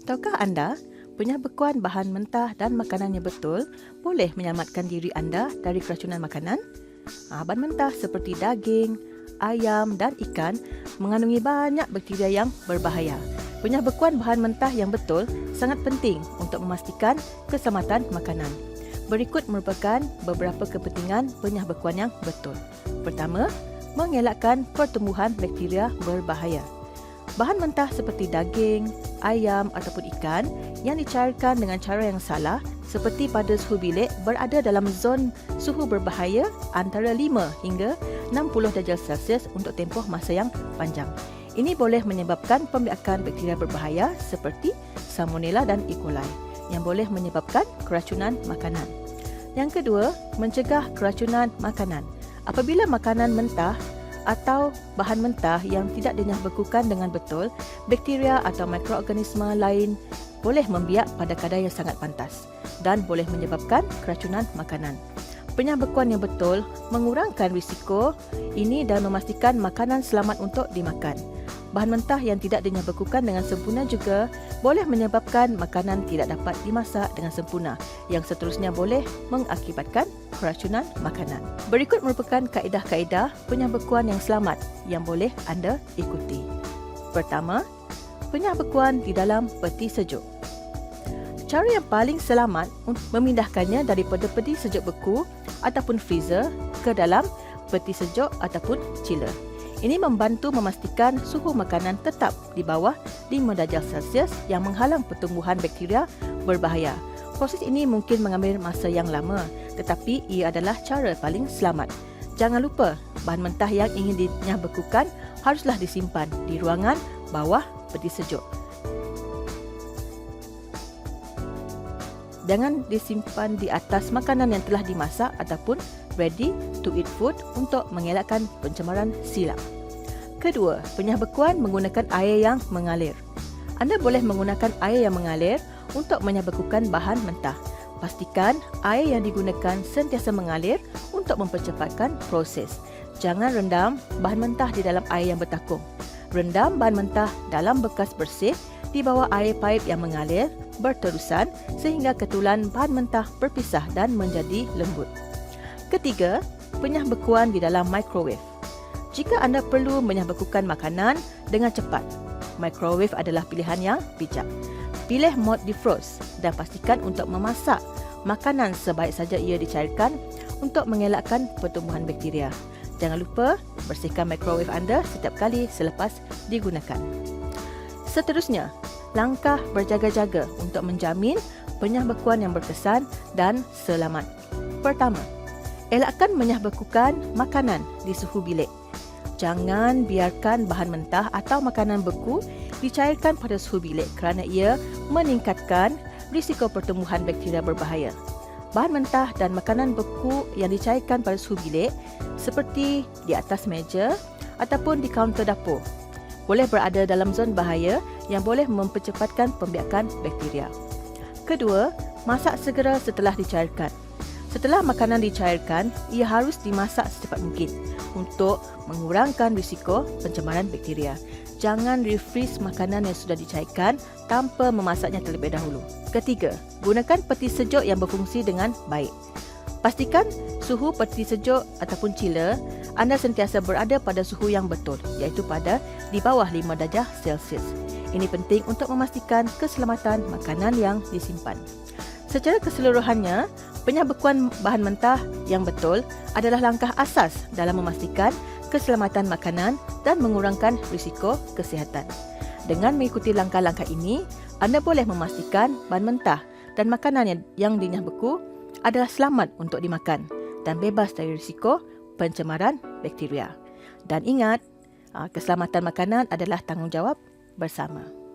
Tahukah anda, penyabekuan bahan mentah dan makanan yang betul boleh menyelamatkan diri anda dari keracunan makanan? Bahan mentah seperti daging, ayam dan ikan mengandungi banyak bakteria yang berbahaya. Penyabekuan bahan mentah yang betul sangat penting untuk memastikan keselamatan makanan. Berikut merupakan beberapa kepentingan penyabekuan yang betul. Pertama, mengelakkan pertumbuhan bakteria berbahaya. Bahan mentah seperti daging, ayam ataupun ikan yang dicairkan dengan cara yang salah seperti pada suhu bilik berada dalam zon suhu berbahaya antara 5 hingga 60 darjah Celsius untuk tempoh masa yang panjang. Ini boleh menyebabkan pembiakan bakteria berbahaya seperti Salmonella dan E. coli yang boleh menyebabkan keracunan makanan. Yang kedua, mencegah keracunan makanan. Apabila makanan mentah atau bahan mentah yang tidak dinyahbekukan dengan betul, bakteria atau mikroorganisma lain boleh membiak pada kadar yang sangat pantas dan boleh menyebabkan keracunan makanan. Penyabekuan yang betul mengurangkan risiko ini dan memastikan makanan selamat untuk dimakan. Bahan mentah yang tidak dinyahbekukan dengan sempurna juga boleh menyebabkan makanan tidak dapat dimasak dengan sempurna, yang seterusnya boleh mengakibatkan keracunan makanan. Berikut merupakan kaedah-kaedah penyabekuan yang selamat yang boleh anda ikuti. Pertama, penyabekuan di dalam peti sejuk. Cara yang paling selamat untuk memindahkannya daripada peti sejuk beku ataupun freezer ke dalam peti sejuk ataupun chiller. Ini membantu memastikan suhu makanan tetap di bawah 5 darjah Celsius yang menghalang pertumbuhan bakteria berbahaya. Proses ini mungkin mengambil masa yang lama, tetapi ia adalah cara paling selamat. Jangan lupa, bahan mentah yang ingin dinyahbekukan haruslah disimpan di ruangan bawah peti sejuk. Jangan disimpan di atas makanan yang telah dimasak ataupun ready to eat food untuk mengelakkan pencemaran silap. Kedua, penyahbekuan menggunakan air yang mengalir. Anda boleh menggunakan air yang mengalir untuk menyahbekukan bahan mentah. Pastikan air yang digunakan sentiasa mengalir untuk mempercepatkan proses. Jangan rendam bahan mentah di dalam air yang bertakung. Rendam bahan mentah dalam bekas bersih di bawah air paip yang mengalir berterusan sehingga ketulan bahan mentah berpisah dan menjadi lembut. Ketiga, penyahbekuan di dalam microwave. Jika anda perlu menyahbekukan makanan dengan cepat, microwave adalah pilihan yang bijak. Pilih mode defrost dan pastikan untuk memasak makanan sebaik saja ia dicairkan untuk mengelakkan pertumbuhan bakteria. Jangan lupa bersihkan microwave anda setiap kali selepas digunakan. Seterusnya, langkah berjaga-jaga untuk menjamin penyahbekuan yang berkesan dan selamat. Pertama, elakkan menyahbekukan makanan di suhu bilik. Jangan biarkan bahan mentah atau makanan beku dicairkan pada suhu bilik kerana ia meningkatkan risiko pertumbuhan bakteria berbahaya. Bahan mentah dan makanan beku yang dicairkan pada suhu bilik seperti di atas meja ataupun di kaunter dapur boleh berada dalam zon bahaya yang boleh mempercepatkan pembiakan bakteria. Kedua, masak segera setelah dicairkan. Setelah makanan dicairkan, ia harus dimasak secepat mungkin untuk mengurangkan risiko pencemaran bakteria. Jangan refreeze makanan yang sudah dicairkan tanpa memasaknya terlebih dahulu. Ketiga, gunakan peti sejuk yang berfungsi dengan baik. Pastikan suhu peti sejuk ataupun chiller anda sentiasa berada pada suhu yang betul, iaitu pada di bawah 5 darjah Celsius. Ini penting untuk memastikan keselamatan makanan yang disimpan. Secara keseluruhannya, penyahbekuan bahan mentah yang betul adalah langkah asas dalam memastikan keselamatan makanan dan mengurangkan risiko kesihatan. Dengan mengikuti langkah-langkah ini, anda boleh memastikan bahan mentah dan makanan yang dinyahbeku adalah selamat untuk dimakan dan bebas dari risiko pencemaran bakteria. Dan ingat, keselamatan makanan adalah tanggungjawab bersama.